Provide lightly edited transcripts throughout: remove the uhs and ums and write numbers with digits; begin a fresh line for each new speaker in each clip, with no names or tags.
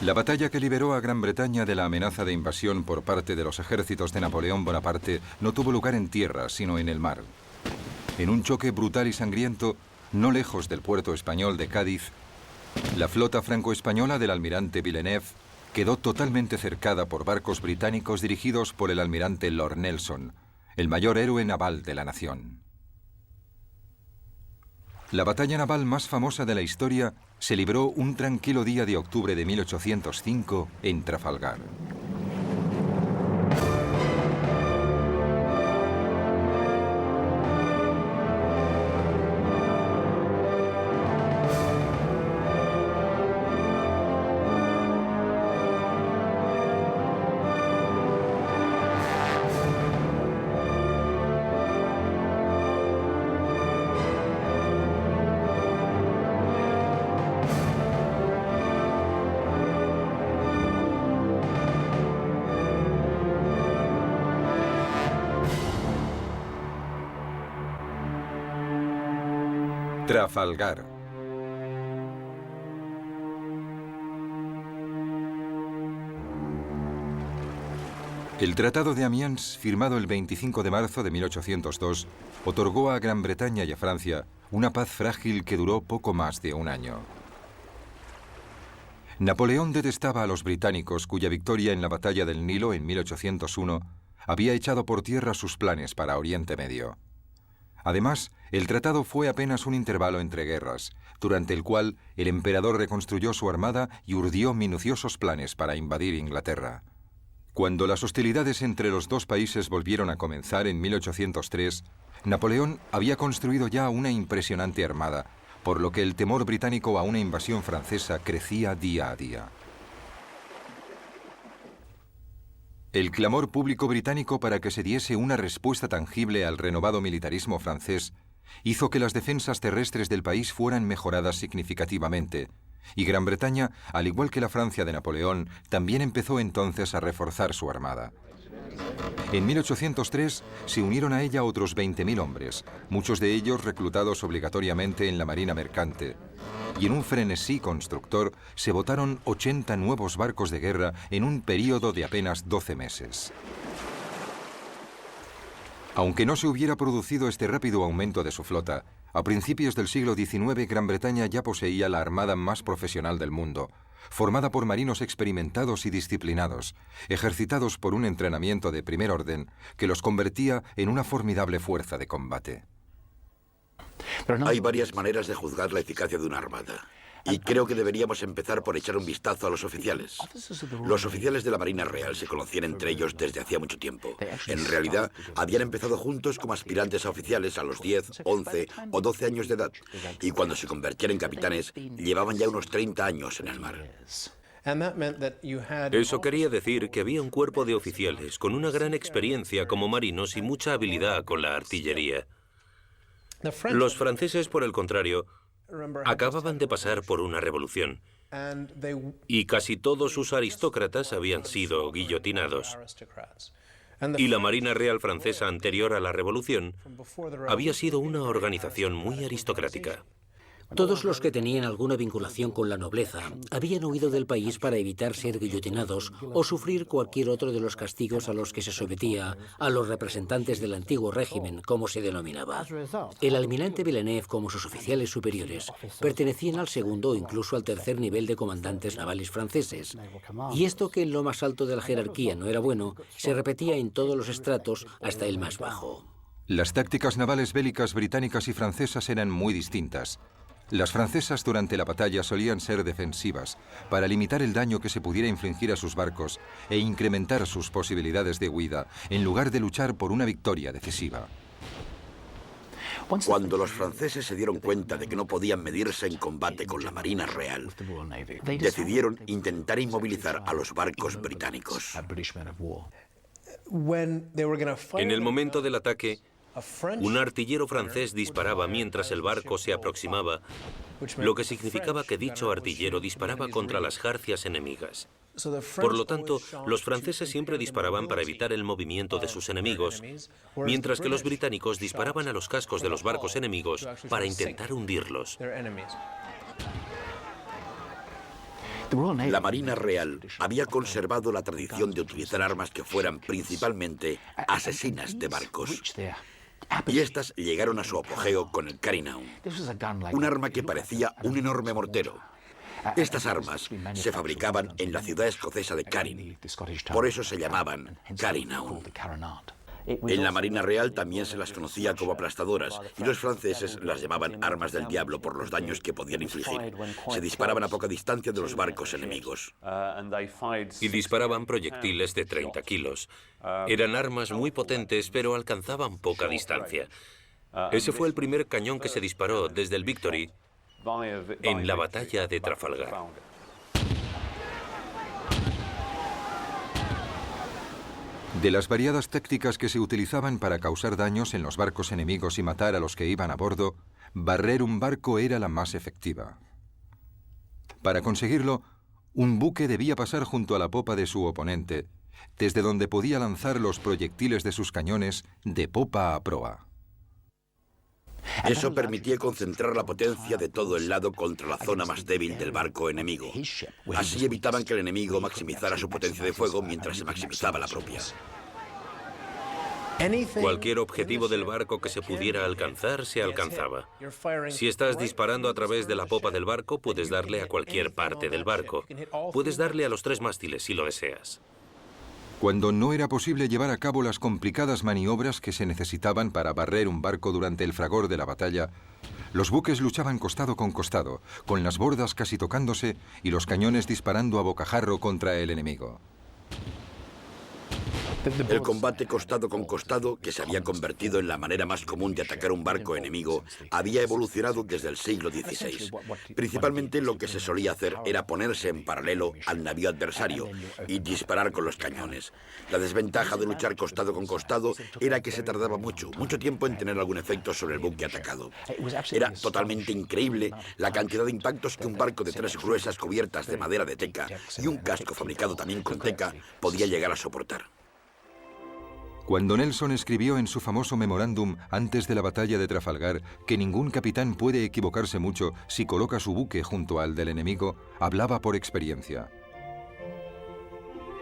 La batalla que liberó a Gran Bretaña de la amenaza de invasión por parte de los ejércitos de Napoleón Bonaparte no tuvo lugar en tierra, sino en el mar. En un choque brutal y sangriento, no lejos del puerto español de Cádiz, la flota franco-española del almirante Villeneuve quedó totalmente cercada por barcos británicos dirigidos por el almirante Lord Nelson, el mayor héroe naval de la nación. La batalla naval más famosa de la historia se libró un tranquilo día de octubre de 1805 en Trafalgar. Trafalgar. El Tratado de Amiens, firmado el 25 de marzo de 1802, otorgó a Gran Bretaña y a Francia una paz frágil que duró poco más de un año. Napoleón detestaba a los británicos, cuya victoria en la batalla del Nilo en 1801 había echado por tierra sus planes para Oriente Medio. Además, el tratado fue apenas un intervalo entre guerras, durante el cual el emperador reconstruyó su armada y urdió minuciosos planes para invadir Inglaterra. Cuando las hostilidades entre los dos países volvieron a comenzar en 1803, Napoleón había construido ya una impresionante armada, por lo que el temor británico a una invasión francesa crecía día a día. El clamor público británico para que se diese una respuesta tangible al renovado militarismo francés hizo que las defensas terrestres del país fueran mejoradas significativamente, y Gran Bretaña, al igual que la Francia de Napoleón, también empezó entonces a reforzar su armada. En 1803 se unieron a ella otros 20.000 hombres, muchos de ellos reclutados obligatoriamente en la marina mercante, y en un frenesí constructor se botaron 80 nuevos barcos de guerra en un período de apenas 12 meses. Aunque no se hubiera producido este rápido aumento de su flota, a principios del siglo XIX Gran Bretaña ya poseía la armada más profesional del mundo, formada por marinos experimentados y disciplinados, ejercitados por un entrenamiento de primer orden que los convertía en una formidable fuerza de combate.
Hay varias maneras de juzgar la eficacia de una armada. Y creo que deberíamos empezar por echar un vistazo a los oficiales. Los oficiales de la Marina Real se conocían entre ellos desde hacía mucho tiempo. En realidad, habían empezado juntos como aspirantes a oficiales a los 10, 11 o 12 años de edad. Y cuando se convertían en capitanes, llevaban ya unos 30 años en el mar.
Eso quería decir que había un cuerpo de oficiales con una gran experiencia como marinos y mucha habilidad con la artillería. Los franceses, por el contrario, acababan de pasar por una revolución y casi todos sus aristócratas habían sido guillotinados. Y la Marina Real Francesa anterior a la revolución había sido una organización muy aristocrática.
Todos los que tenían alguna vinculación con la nobleza habían huido del país para evitar ser guillotinados o sufrir cualquier otro de los castigos a los que se sometía a los representantes del antiguo régimen, como se denominaba. El almirante Villeneuve, como sus oficiales superiores, pertenecían al segundo o incluso al tercer nivel de comandantes navales franceses. Y esto, que en lo más alto de la jerarquía no era bueno, se repetía en todos los estratos hasta el más bajo.
Las tácticas navales bélicas británicas y francesas eran muy distintas. Las francesas durante la batalla solían ser defensivas, para limitar el daño que se pudiera infligir a sus barcos e incrementar sus posibilidades de huida, en lugar de luchar por una victoria decisiva.
Cuando los franceses se dieron cuenta de que no podían medirse en combate con la Marina Real, decidieron intentar inmovilizar a los barcos británicos.
En el momento del ataque, un artillero francés disparaba mientras el barco se aproximaba, lo que significaba que dicho artillero disparaba contra las jarcias enemigas. Por lo tanto, los franceses siempre disparaban para evitar el movimiento de sus enemigos, mientras que los británicos disparaban a los cascos de los barcos enemigos para intentar hundirlos.
La Marina Real había conservado la tradición de utilizar armas que fueran principalmente asesinas de barcos. Y estas llegaron a su apogeo con el Carignan, un arma que parecía un enorme mortero. Estas armas se fabricaban en la ciudad escocesa de Carin, por eso se llamaban Carignan. En la Marina Real también se las conocía como aplastadoras, y los franceses las llamaban armas del diablo por los daños que podían infligir. Se disparaban a poca distancia de los barcos enemigos.
Y disparaban proyectiles de 30 kilos. Eran armas muy potentes, pero alcanzaban poca distancia. Ese fue el primer cañón que se disparó desde el Victory en la batalla de Trafalgar.
De las variadas tácticas que se utilizaban para causar daños en los barcos enemigos y matar a los que iban a bordo, barrer un barco era la más efectiva. Para conseguirlo, un buque debía pasar junto a la popa de su oponente, desde donde podía lanzar los proyectiles de sus cañones de popa a proa.
Eso permitía concentrar la potencia de todo el lado contra la zona más débil del barco enemigo. Así evitaban que el enemigo maximizara su potencia de fuego mientras se maximizaba la propia.
Cualquier objetivo del barco que se pudiera alcanzar, se alcanzaba. Si estás disparando a través de la popa del barco, puedes darle a cualquier parte del barco. Puedes darle a los 3 mástiles si lo deseas.
Cuando no era posible llevar a cabo las complicadas maniobras que se necesitaban para barrer un barco durante el fragor de la batalla, los buques luchaban costado, con las bordas casi tocándose y los cañones disparando a bocajarro contra el enemigo.
El combate costado con costado, que se había convertido en la manera más común de atacar un barco enemigo, había evolucionado desde el siglo XVI. Principalmente lo que se solía hacer era ponerse en paralelo al navío adversario y disparar con los cañones. La desventaja de luchar costado con costado era que se tardaba mucho tiempo en tener algún efecto sobre el buque atacado. Era totalmente increíble la cantidad de impactos que un barco de 3 gruesas cubiertas de madera de teca y un casco fabricado también con teca podía llegar a soportar.
Cuando Nelson escribió en su famoso memorándum antes de la batalla de Trafalgar que ningún capitán puede equivocarse mucho si coloca su buque junto al del enemigo, hablaba por experiencia.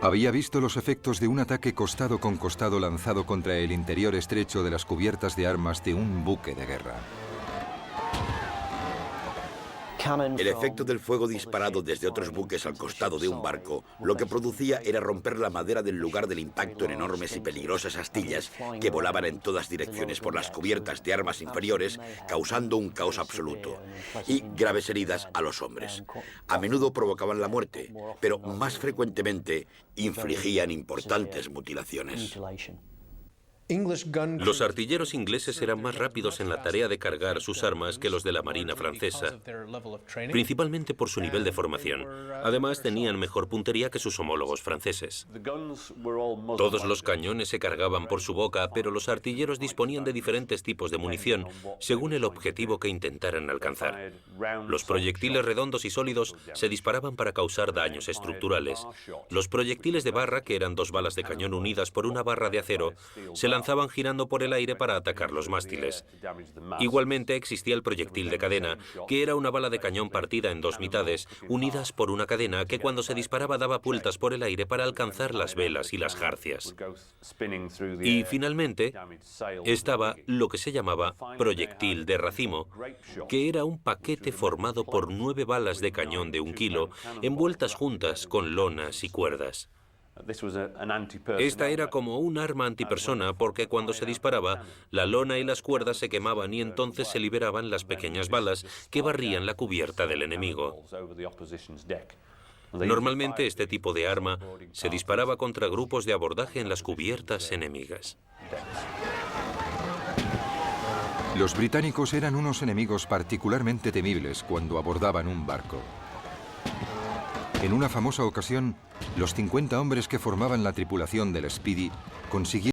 Había visto los efectos de un ataque costado con costado lanzado contra el interior estrecho de las cubiertas de armas de un buque de guerra.
El efecto del fuego disparado desde otros buques al costado de un barco lo que producía era romper la madera del lugar del impacto en enormes y peligrosas astillas que volaban en todas direcciones por las cubiertas de armas inferiores, causando un caos absoluto y graves heridas a los hombres. A menudo provocaban la muerte, pero más frecuentemente infligían importantes mutilaciones.
Los artilleros ingleses eran más rápidos en la tarea de cargar sus armas que los de la Marina francesa, principalmente por su nivel de formación. Además, tenían mejor puntería que sus homólogos franceses. Todos los cañones se cargaban por su boca, pero los artilleros disponían de diferentes tipos de munición, según el objetivo que intentaran alcanzar. Los proyectiles redondos y sólidos se disparaban para causar daños estructurales. Los proyectiles de barra, que eran 2 balas de cañón unidas por una barra de acero, se lanzaban girando por el aire para atacar los mástiles. Igualmente existía el proyectil de cadena, que era una bala de cañón partida en 2 mitades, unidas por una cadena que cuando se disparaba daba vueltas por el aire para alcanzar las velas y las jarcias. Y finalmente estaba lo que se llamaba proyectil de racimo, que era un paquete formado por 9 balas de cañón de 1 kilo, envueltas juntas con lonas y cuerdas. Esta era como un arma antipersona porque cuando se disparaba, la lona y las cuerdas se quemaban y entonces se liberaban las pequeñas balas que barrían la cubierta del enemigo. Normalmente este tipo de arma se disparaba contra grupos de abordaje en las cubiertas enemigas.
Los británicos eran unos enemigos particularmente temibles cuando abordaban un barco. En una famosa ocasión, los 50 hombres que formaban la tripulación del Speedy consiguieron